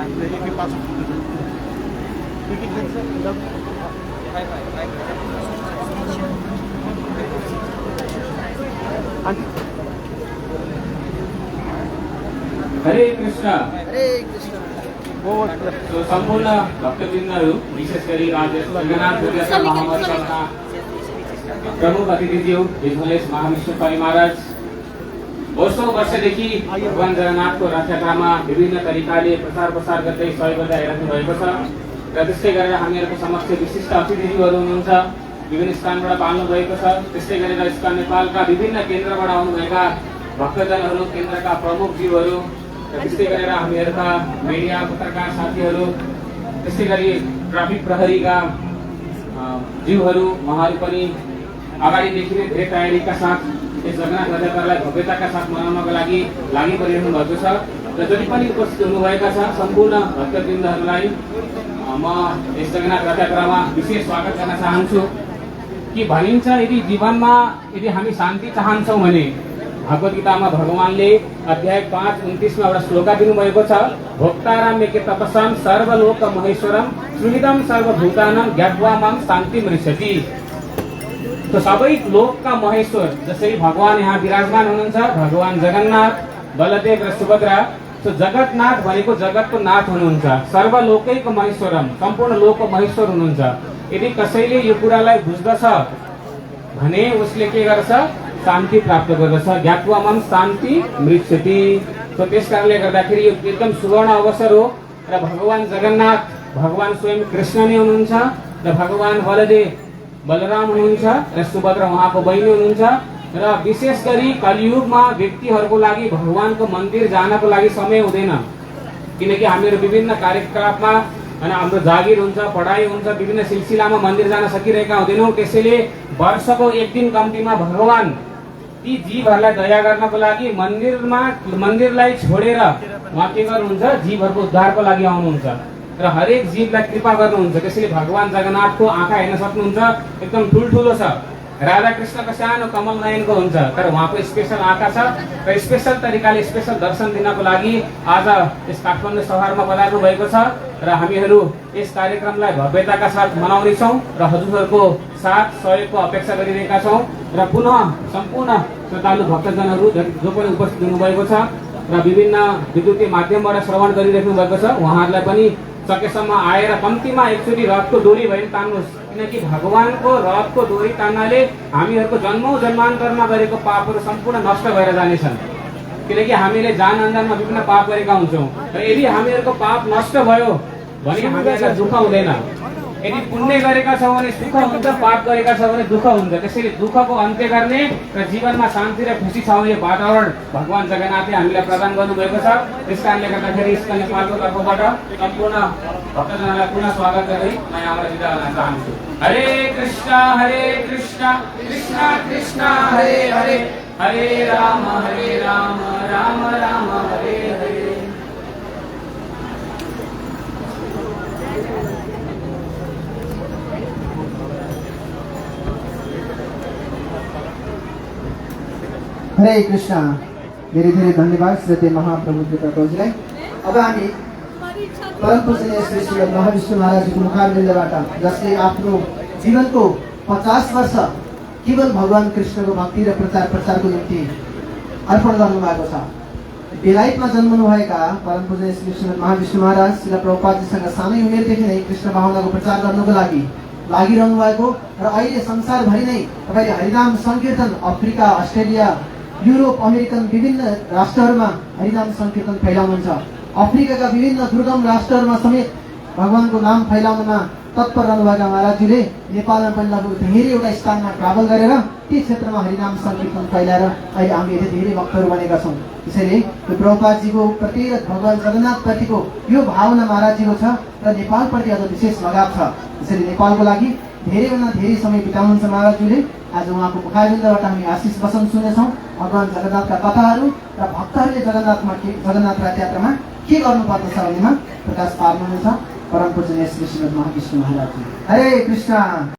हरे कृष्ण। हरे कृष्ण। तो सम्पूर्ण भक्तवृन्दहरू विशेष गरी राज्य जगन्नाथ महामण्डलका प्रमुख अतिथिज्यू विश्वलेश महाविष्णु परि महाराज वर्षौं वर्षदेखि भगवान जगन्नाथको रथयात्रामा विभिन्न तरिकाले प्रचार गर्दै सहयोग गर्दै आइरहनु भएको छ र त्यस्तै गरेर हामीहरूको समक्ष विशिष्ट अतिथिज्यूहरू हुनुहुन्छ, विभिन्न स्थानबाट पाल्नु भएको छ। त्यस्तै गरेर यसका नेपालका विभिन्न केन्द्रबाट आउनुभएका भक्तजनहरू, केन्द्रका प्रमुखज्यूहरू र त्यस्तै गरेर हामीहरूका मिडिया पत्रकार साथीहरू, त्यस्तै गरी ट्राफिक प्रहरीका ज्यूहरू, उहाँहरू पनि अगाडिदेखि नै धेरै तयारीका साथ यस जगन्नाथ रथयात्रालाई भव्यताका साथ मनाउनको लागि लागि परिरहनु भएको छ र जति पनि उपस्थित हुनुभएका छ सम्पूर्ण भक्तवृन्दहरूलाई म यस जगन्नाथ रथयात्रामा विशेष स्वागत गर्न चाहन्छु। कि भनिन्छ यदि जीवनमा यदि हामी शान्ति चाहन्छौँ भने भगवत गीतामा भगवानले अध्याय 5:29 मा एउटा श्लोका दिनुभएको छ, भोक्ताराम्यके तपसां सर्वलोक महेश्वरम सुहृदम सर्वभूतानां ज्ञात्वा मां शान्तिं मृच्छति। तो सबै लोकका महेश्वर जसरी भगवान यहाँ विराजमान हुनुहुन्छ, भगवान जगन्नाथ, बलदेव र सुभद्रा। तो जगतनाथ भनेको जगतको नाथ हुनुहुन्छ, सर्वलोकैको महेश्वरम, सम्पूर्ण लोकको महेश्वर हुनुहुन्छ। यदि कसैले यो कुरालाई बुझ्दछ भने उसले के गर्छ? शान्ति प्राप्त गर्दछ। ज्ञात्वा मां शान्ति मृच्छति। तो त्यस कारणले गर्दाखेरि यो एकदम सुवर्ण अवसर हो र भगवान जगन्नाथ, भगवान स्वयं कृष्ण नै हुनुहुन्छ र भगवान बलराम हुनुहुन्छ र सुभद्रा उहाँको बहिनी हुनुहुन्छ। र विशेष गरी कलियुगमा व्यक्तिहरूको लागि भगवानको मन्दिर जानको लागि समय हुँदैन, किनकि हामीहरू विभिन्न कार्यकलापमा अनि हाम्रो जागिर हुन्छ, पढाइ हुन्छ, विभिन्न सिलसिलामा मन्दिर जान सकिरहेका हुँदैनौँ। त्यसैले वर्षको एक दिन कम्तीमा भगवान ती जीवहरूलाई दया गर्नको लागि मन्दिरलाई छोडेर उहाँ के गर्नुहुन्छ? जीवहरूको उद्धारको लागि आउनुहुन्छ र हरेक जीवलाई कृपा गर्नुहुन्छ। त्यसैले भगवान जगन्नाथको आँखा हेर्न सक्नुहुन्छ, एकदम ठुल्ठुलो छ। राधा कृष्णको सानो कमल नयनको हुन्छ, तर उहाँको स्पेशल आँखा छ र स्पेशल तरिकाले स्पेशल दर्शन दिनको लागि आज यस काठमाडौँ सहरमा पधार्नु भएको छ र हामीहरू यस कार्यक्रमलाई भव्यताका साथ मनाउनेछौँ र हजुरहरूको साथ सहयोगको अपेक्षा गरिरहेका छौँ। र पुनः सम्पूर्ण श्रद्धालु भक्तजनहरू जो पनि उपस्थित हुनुभएको छ र विभिन्न विद्युतीय माध्यमबाट श्रवण गरिराख्नु भएको छ, उहाँहरूलाई पनि सकेसम्म आएर कम्तीमा एकचोटि रथको डोरी भए तान्नुहोस्, किनकि भगवानको रथको डोरी तान्नाले हामीहरूको जन्मौं जन्मान्तरमा गरेको पापहरू सम्पूर्ण नष्ट भएर जानेछन्। किनकि हामीले जान अनजानमा विभिन्न पाप गरेका हुन्छौँ र यदि हामीहरूको पाप नष्ट भयो भने हामीलाई दुःख हुँदैन। यदि पुण्य गरेका छौँ भने सुख हुन्छ, पाप गरेका छौँ भने दुःख हुन्छ। त्यसैले दुःखको अन्त्य गर्ने र जीवनमा शान्ति र खुसी छाउने वातावरण भगवान जगन्नाथले हामीलाई प्रदान गर्नुभएको छ। त्यस कारणले गर्दाखेरि यसका नेपालको तर्फबाट सम्पूर्ण भक्तजनलाई पुनः स्वागत गर्दै म यहाँबाट बिदा हुन चाहन्छु। हरे कृष्ण कृष्ण कृष्ण हरे हरे, हरे राम राम राम हरे हरे। हरे कृष्ण। धेरै धेरै धन्यवाद श्रीमती महाप्रभु कृपाजी। अब हामी परम पूजनीय श्री श्री महाविष्णु महाराजको मुखारविन्दबाट, जसले आफ्नो जीवनको 50 वर्ष केवल भगवान कृष्णको भक्ति र प्रचारको निम्ति अर्पण गर्नुभएको छ। बेलायतमा जन्मनुभएका परम पूजनीय श्री श्री महाविष्णु महाराज श्री प्रभुपादजीसँग सानै उमेरदेखि नै कृष्ण भावनाको प्रचार गर्नको लागि लागिरहनु भएको र अहिले संसारभरि नै तपाईँले हरिनाम सङ्कीर्तन अफ्रिका, अस्ट्रेलिया, युरोप, अमेरिकन विभिन्न राष्ट्रहरूमा हरिनाम सङ्कीर्तन फैलाउनुहुन्छ। अफ्रिकाका विभिन्न दुर्गम राष्ट्रहरूमा समेत भगवानको नाम फैलाउनमा तत्पर रहनुभएका महाराजजीले नेपालमा पनि लगभग धेरैवटा स्थानमा ट्राभल गरेर ती क्षेत्रमा हरिनाम सङ्कीर्तन फैलाएर अहिले हामी धेरै भक्तहरू बनेका छौँ। त्यसैले यो प्रभुपादजीको प्रति र भगवान जगन्नाथप्रतिको यो भावना महाराजजीको छ र नेपालप्रति अझ विशेष लगाव छ। त्यसैले नेपालको लागि धेरैभन्दा धेरै समय बिताउनुहुन्छ महाराजजीले। आज उहाँको मुखारविन्दबाट हामी आशिष वचन सुन्नेछौँ। भगवान जगन्नाथका कथाहरू र भक्तहरूले जगन्नाथ रथयात्रामा के गर्नुपर्दछ भन्नेमा प्रकाश पार्नुहुनेछ परम पूजनीय श्री श्रीमद् महाविष्णु महाराजजी। हरे कृष्ण।